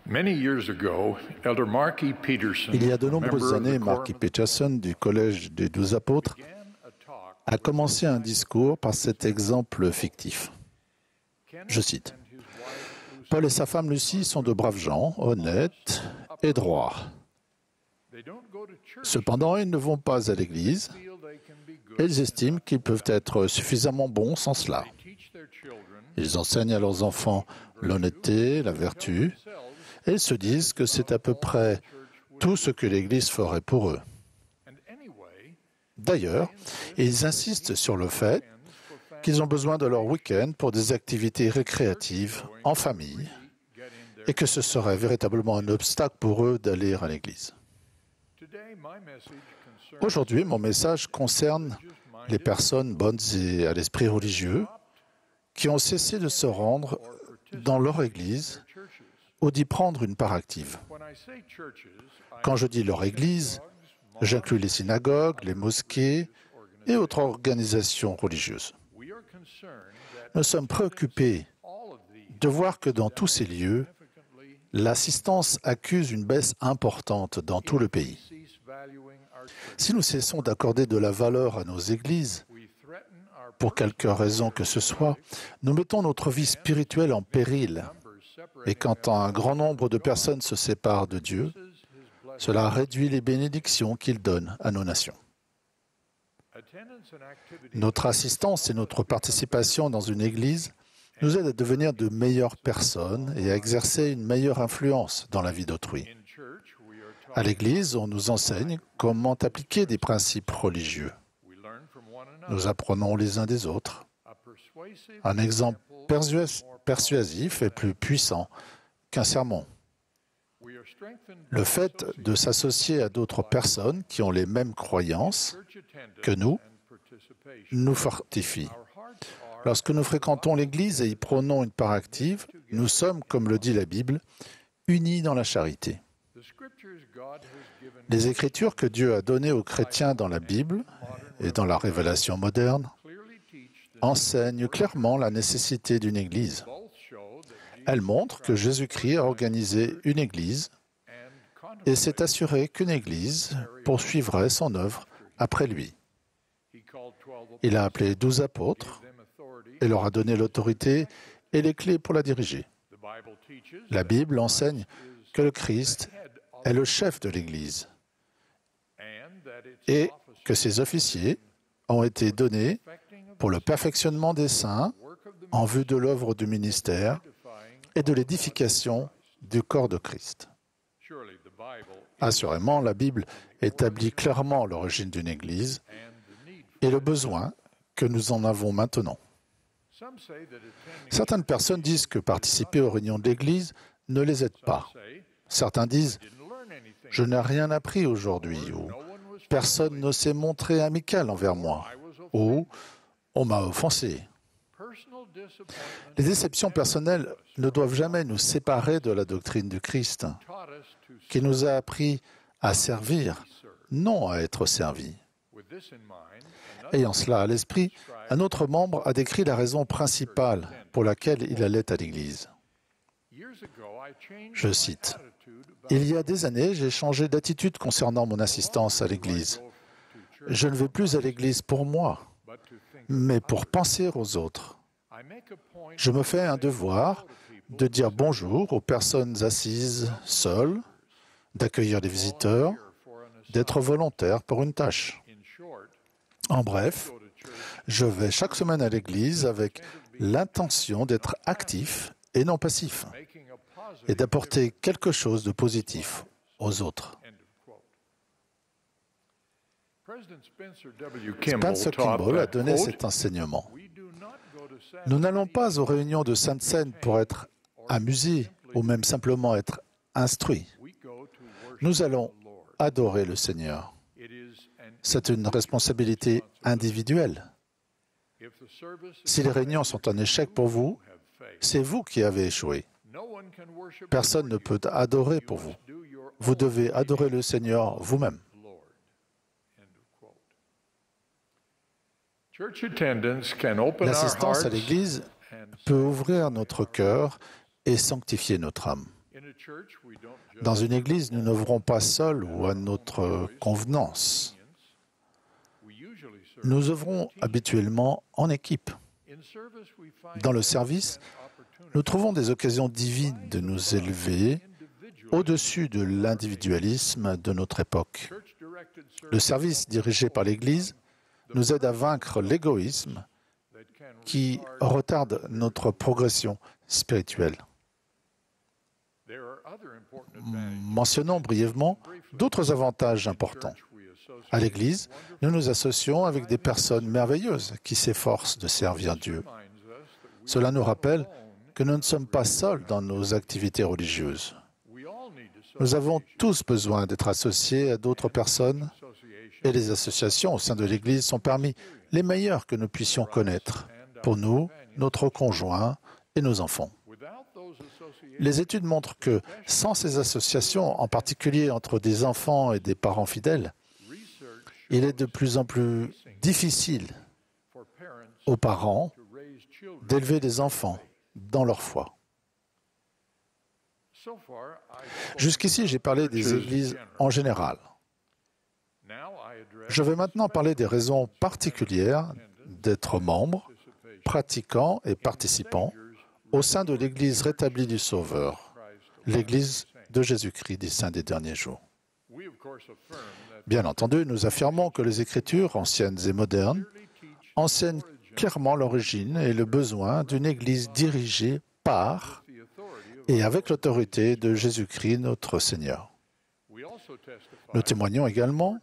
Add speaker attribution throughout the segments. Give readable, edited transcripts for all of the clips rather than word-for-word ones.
Speaker 1: Il y a de nombreuses années, Marky Peterson du Collège des 12 apôtres a commencé un discours par cet exemple fictif. Je cite, « Paul et sa femme Lucie sont de braves gens, honnêtes et droits. Cependant, ils ne vont pas à l'église et ils estiment qu'ils peuvent être suffisamment bons sans cela. Ils enseignent à leurs enfants l'honnêteté, la vertu, et ils se disent que c'est à peu près tout ce que l'Église ferait pour eux. D'ailleurs, ils insistent sur le fait qu'ils ont besoin de leur week-end pour des activités récréatives en famille et que ce serait véritablement un obstacle pour eux d'aller à l'Église. Aujourd'hui, mon message concerne les personnes bonnes et à l'esprit religieux qui ont cessé de se rendre dans leur Église ou d'y prendre une part active. Quand je dis leur Église, j'inclus les synagogues, les mosquées et autres organisations religieuses. Nous sommes préoccupés de voir que dans tous ces lieux, l'assistance accuse une baisse importante dans tout le pays. Si nous cessons d'accorder de la valeur à nos églises, pour quelque raison que ce soit, nous mettons notre vie spirituelle en péril. Et quand un grand nombre de personnes se séparent de Dieu, cela réduit les bénédictions qu'il donne à nos nations. Notre assistance et notre participation dans une église nous aident à devenir de meilleures personnes et à exercer une meilleure influence dans la vie d'autrui. À l'église, on nous enseigne comment appliquer des principes religieux. Nous apprenons les uns des autres. Un exemple persuasif est plus puissant qu'un sermon. Le fait de s'associer à d'autres personnes qui ont les mêmes croyances que nous fortifie. Lorsque nous fréquentons l'Église et y prenons une part active, nous sommes, comme le dit la Bible, unis dans la charité. Les Écritures que Dieu a données aux chrétiens dans la Bible et dans la révélation moderne enseignent clairement la nécessité d'une Église. Elles montrent que Jésus-Christ a organisé une Église et s'est assuré qu'une Église poursuivrait son œuvre après lui. Il a appelé 12 apôtres et leur a donné l'autorité et les clés pour la diriger. La Bible enseigne que le Christ est le chef de l'Église et que ses officiers ont été donnés pour le perfectionnement des saints en vue de l'œuvre du ministère et de l'édification du corps de Christ. Assurément, la Bible établit clairement l'origine d'une Église et le besoin que nous en avons maintenant. Certaines personnes disent que participer aux réunions de l'Église ne les aide pas. Certains disent « Je n'ai rien appris aujourd'hui » ou « Personne ne s'est montré amical envers moi » ou « On m'a offensé ». Les déceptions personnelles ne doivent jamais nous séparer de la doctrine du Christ, qui nous a appris à servir, non à être servi. Ayant cela à l'esprit, un autre membre a décrit la raison principale pour laquelle il allait à l'Église. Je cite, « Il y a des années, j'ai changé d'attitude concernant mon assistance à l'Église. Je ne vais plus à l'Église pour moi, mais pour penser aux autres. Je me fais un devoir de dire bonjour aux personnes assises seules, d'accueillir les visiteurs, d'être volontaire pour une tâche. En bref, je vais chaque semaine à l'Église avec l'intention d'être actif et non passif, et d'apporter quelque chose de positif aux autres. » Spencer Kimball a donné cet enseignement. « Nous n'allons pas aux réunions de Sainte Seine pour être amusés ou même simplement être instruits. Nous allons adorer le Seigneur. C'est une responsabilité individuelle. Si les réunions sont un échec pour vous, c'est vous qui avez échoué. Personne ne peut adorer pour vous. Vous devez adorer le Seigneur vous-même. » L'assistance à l'Église peut ouvrir notre cœur et sanctifier notre âme. Dans une église, nous n'œuvrons pas seuls ou à notre convenance. Nous œuvrons habituellement en équipe. Dans le service, nous trouvons des occasions divines de nous élever au-dessus de l'individualisme de notre époque. Le service dirigé par l'Église nous aide à vaincre l'égoïsme qui retarde notre progression spirituelle. Mentionnons brièvement d'autres avantages importants. À l'Église, nous nous associons avec des personnes merveilleuses qui s'efforcent de servir Dieu. Cela nous rappelle que nous ne sommes pas seuls dans nos activités religieuses. Nous avons tous besoin d'être associés à d'autres personnes et les associations au sein de l'Église sont parmi les meilleures que nous puissions connaître pour nous, notre conjoint et nos enfants. Les études montrent que sans ces associations, en particulier entre des enfants et des parents fidèles, il est de plus en plus difficile aux parents d'élever des enfants dans leur foi. Jusqu'ici, j'ai parlé des églises en général. Je vais maintenant parler des raisons particulières d'être membre, pratiquant et participant au sein de l'Église rétablie du Sauveur, l'Église de Jésus-Christ des Saints des Derniers Jours. Bien entendu, nous affirmons que les Écritures, anciennes et modernes, enseignent clairement l'origine et le besoin d'une Église dirigée par et avec l'autorité de Jésus-Christ, notre Seigneur. Nous témoignons également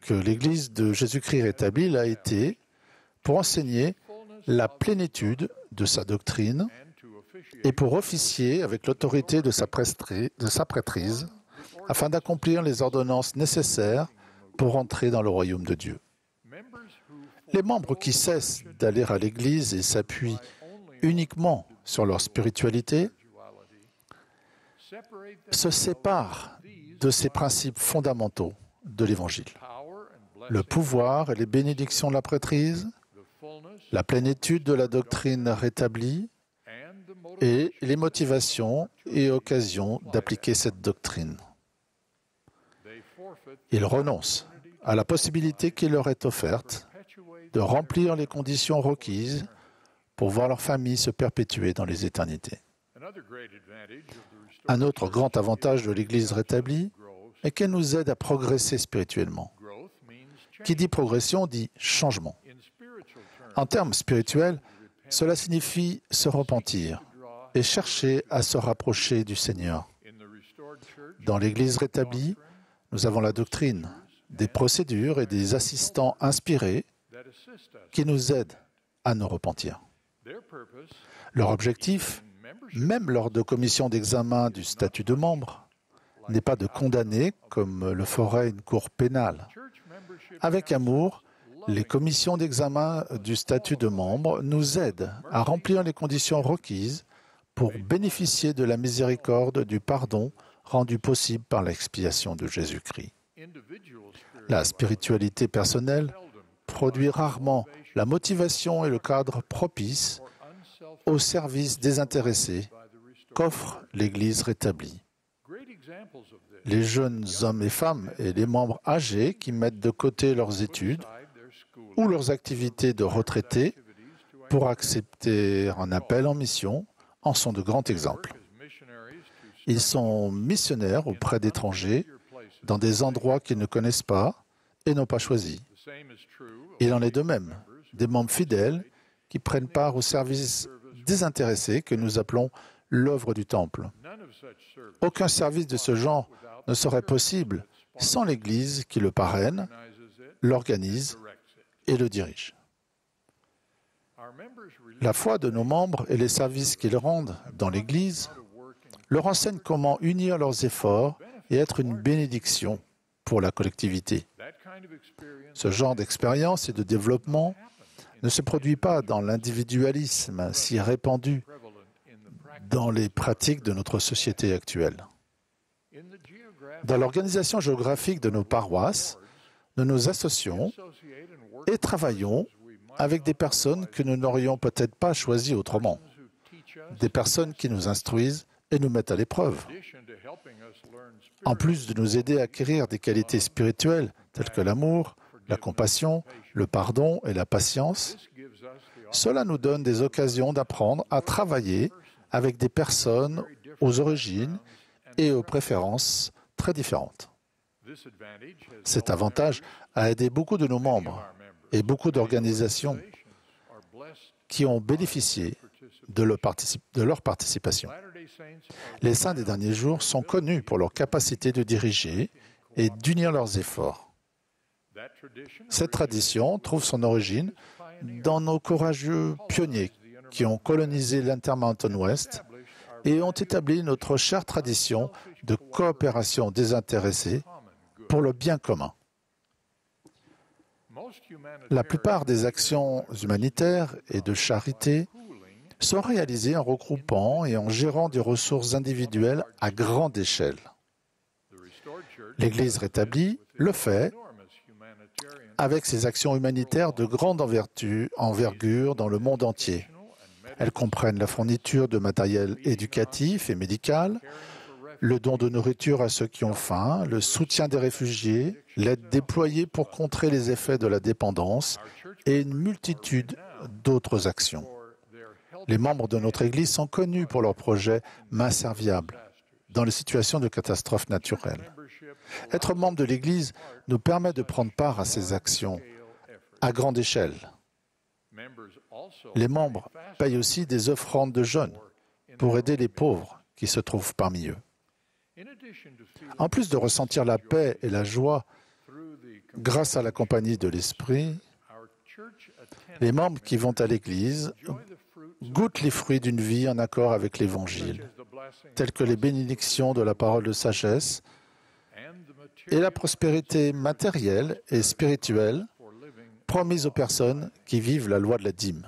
Speaker 1: que l'Église de Jésus-Christ rétablie a été pour enseigner la plénitude de sa doctrine et pour officier avec l'autorité de sa prêtrise afin d'accomplir les ordonnances nécessaires pour entrer dans le royaume de Dieu. Les membres qui cessent d'aller à l'Église et s'appuient uniquement sur leur spiritualité se séparent de ces principes fondamentaux de l'Évangile. Le pouvoir et les bénédictions de la prêtrise, la plénitude de la doctrine rétablie et les motivations et occasions d'appliquer cette doctrine. Ils renoncent à la possibilité qui leur est offerte de remplir les conditions requises pour voir leur famille se perpétuer dans les éternités. Un autre grand avantage de l'Église rétablie est qu'elle nous aide à progresser spirituellement. Qui dit progression dit changement. En termes spirituels, cela signifie se repentir et chercher à se rapprocher du Seigneur. Dans l'Église rétablie, nous avons la doctrine, des procédures et des assistants inspirés qui nous aident à nous repentir. Leur objectif, même lors de commissions d'examen du statut de membre, n'est pas de condamner comme le ferait une cour pénale. Avec amour, les commissions d'examen du statut de membre nous aident à remplir les conditions requises pour bénéficier de la miséricorde du pardon rendu possible par l'expiation de Jésus-Christ. La spiritualité personnelle produit rarement la motivation et le cadre propice au service désintéressé qu'offre l'Église rétablie. Les jeunes hommes et femmes et les membres âgés qui mettent de côté leurs études ou leurs activités de retraités pour accepter un appel en mission en sont de grands exemples. Ils sont missionnaires auprès d'étrangers dans des endroits qu'ils ne connaissent pas et n'ont pas choisis. Il en est de même des membres fidèles qui prennent part au service désintéressé que nous appelons l'œuvre du Temple. Aucun service de ce genre ne serait possible sans l'Église qui le parraine, l'organise et le dirige. La foi de nos membres et les services qu'ils rendent dans l'Église leur enseignent comment unir leurs efforts et être une bénédiction pour la collectivité. Ce genre d'expérience et de développement ne se produit pas dans l'individualisme si répandu dans les pratiques de notre société actuelle. Dans l'organisation géographique de nos paroisses, nous nous associons et travaillons avec des personnes que nous n'aurions peut-être pas choisies autrement, des personnes qui nous instruisent et nous mettent à l'épreuve. En plus de nous aider à acquérir des qualités spirituelles telles que l'amour, la compassion, le pardon et la patience, cela nous donne des occasions d'apprendre à travailler avec des personnes aux origines et aux préférences très différentes. Cet avantage a aidé beaucoup de nos membres et beaucoup d'organisations qui ont bénéficié de leur participation. Les saints des derniers jours sont connus pour leur capacité de diriger et d'unir leurs efforts. Cette tradition trouve son origine dans nos courageux pionniers qui ont colonisé l'Intermountain West et ont établi notre chère tradition de coopération désintéressée pour le bien commun. La plupart des actions humanitaires et de charité sont réalisées en regroupant et en gérant des ressources individuelles à grande échelle. L'Église rétablie le fait avec ses actions humanitaires de grande envergure dans le monde entier. Elles comprennent la fourniture de matériel éducatif et médical, le don de nourriture à ceux qui ont faim, le soutien des réfugiés, l'aide déployée pour contrer les effets de la dépendance et une multitude d'autres actions. Les membres de notre Église sont connus pour leurs projets main serviables dans les situations de catastrophes naturelles. Être membre de l'Église nous permet de prendre part à ces actions à grande échelle. Les membres payent aussi des offrandes de jeûne pour aider les pauvres qui se trouvent parmi eux. En plus de ressentir la paix et la joie grâce à la compagnie de l'Esprit, les membres qui vont à l'Église goûtent les fruits d'une vie en accord avec l'Évangile, tels que les bénédictions de la parole de sagesse et la prospérité matérielle et spirituelle promise aux personnes qui vivent la loi de la dîme.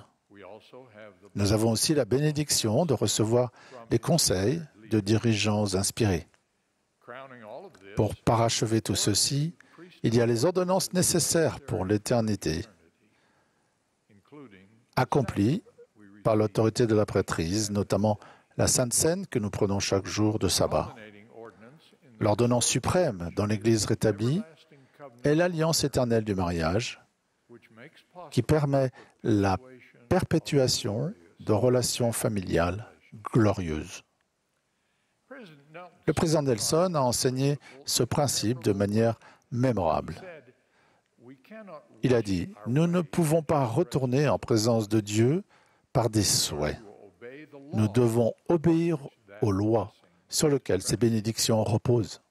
Speaker 1: Nous avons aussi la bénédiction de recevoir les conseils de dirigeants inspirés. Pour parachever tout ceci, il y a les ordonnances nécessaires pour l'éternité, accomplies par l'autorité de la prêtrise, notamment la Sainte Seine que nous prenons chaque jour de sabbat. L'ordonnance suprême dans l'Église rétablie est l'alliance éternelle du mariage qui permet la perpétuation de relations familiales glorieuses. Le président Nelson a enseigné ce principe de manière mémorable. Il a dit « Nous ne pouvons pas retourner en présence de Dieu par des souhaits. Nous devons obéir aux lois sur lesquelles ces bénédictions reposent. »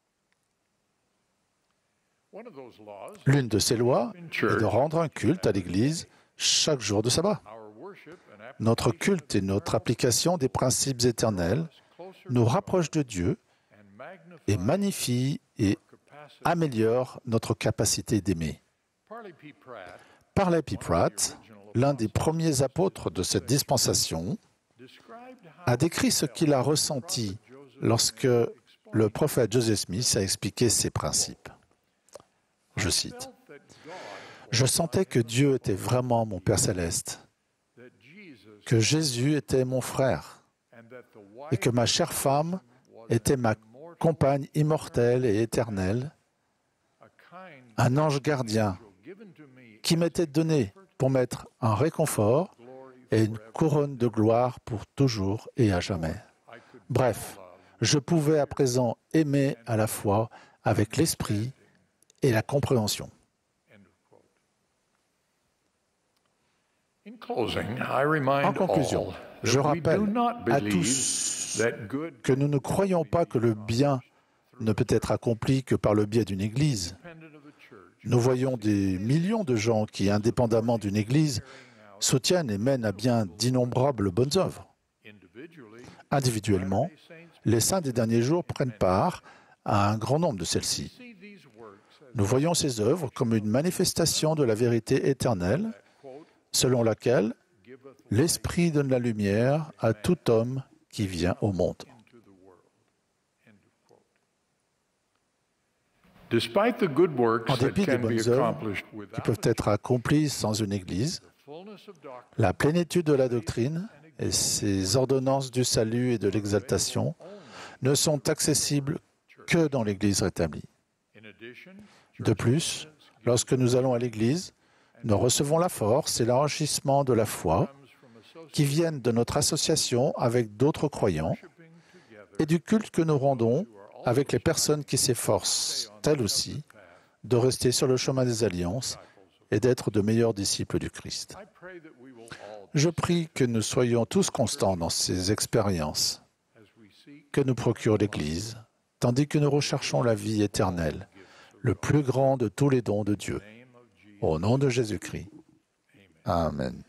Speaker 1: L'une de ces lois est de rendre un culte à l'Église chaque jour de sabbat. Notre culte et notre application des principes éternels nous rapprochent de Dieu et magnifient et améliorent notre capacité d'aimer. Parley P. Pratt, l'un des premiers apôtres de cette dispensation, a décrit ce qu'il a ressenti lorsque le prophète Joseph Smith a expliqué ces principes. Je cite, « Je sentais que Dieu était vraiment mon Père céleste, que Jésus était mon frère et que ma chère femme était ma compagne immortelle et éternelle, un ange gardien qui m'était donné pour m'être un réconfort et une couronne de gloire pour toujours et à jamais. Bref, je pouvais à présent aimer à la fois avec l'esprit et la compréhension. » En conclusion, je rappelle à tous que nous ne croyons pas que le bien ne peut être accompli que par le biais d'une Église. Nous voyons des millions de gens qui, indépendamment d'une Église, soutiennent et mènent à bien d'innombrables bonnes œuvres. Individuellement, les saints des derniers jours prennent part à un grand nombre de celles-ci. Nous voyons ces œuvres comme une manifestation de la vérité éternelle, selon laquelle l'Esprit donne la lumière à tout homme qui vient au monde. En dépit des bonnes œuvres qui peuvent être accomplies sans une Église, la plénitude de la doctrine et ses ordonnances du salut et de l'exaltation ne sont accessibles que dans l'Église rétablie. De plus, lorsque nous allons à l'Église, nous recevons la force et l'enrichissement de la foi qui viennent de notre association avec d'autres croyants et du culte que nous rendons avec les personnes qui s'efforcent, elles aussi, de rester sur le chemin des alliances et d'être de meilleurs disciples du Christ. Je prie que nous soyons tous constants dans ces expériences que nous procure l'Église, tandis que nous recherchons la vie éternelle, le plus grand de tous les dons de Dieu. Au nom de Jésus-Christ. Amen.